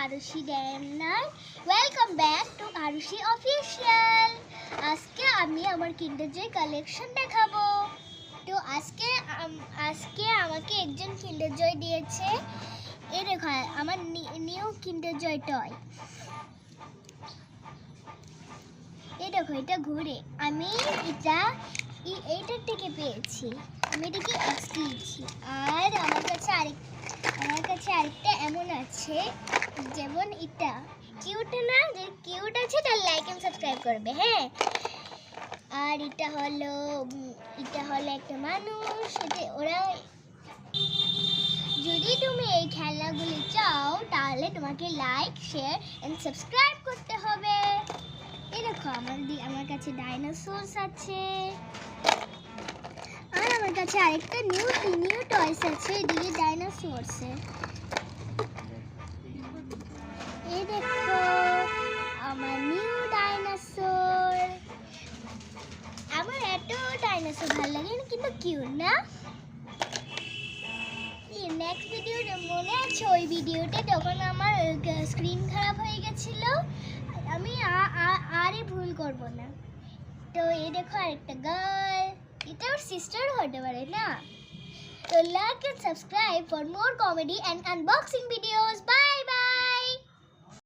আরুষি ড্যামনার। Welcome back to Arushi official. আজকে আমি আমার কিন্ডার জয় কালেকশন দেখাবো। তো আজকে আমাকে একজন কিন্ডার জয় দিয়েছে। এই দেখো আমার নিউ কিন্ডার জয় টয়। এই দেখো এটা ঘুরে, আমি এইটার থেকে পেয়েছি। আমি এটাকে এক্স দিয়েছি। আর আমার কাছে আরেকটা এমন আছে, যেমন এটা কিউট না, যে কিউট আছে তার লাইক এন্ড সাবস্ক্রাইব করবে, হ্যাঁ। আর এটা হলো একটা মানুষ। ওরা যদি তুমি এই খেলনাগুলি চাও তাহলে তোমাকে লাইক, শেয়ার এন্ড সাবস্ক্রাইব করতে হবে। এই দেখো আমার কাছে ডাইনোসরস আছে। আর আমার কাছে আরেকটা নিউ টয়স আছে, এদিকে ডাইনোসরসে। এই দেখো আমার নিউ ডাইনোসর। আমার এত ডাইনোসর ভালো লাগে, কিন্তু কিউট না? নেক্সট ভিডিও মনে আছে, ওই ভিডিওতে যখন আমার স্ক্রিন খারাপ হয়ে গেছিল, আমি আরে ভুল করব না। তো এই দেখো আরেকটা গার্ল, এটা ওর সিস্টার হতে পারে না? তো like and subscribe for more comedy and unboxing videos. By.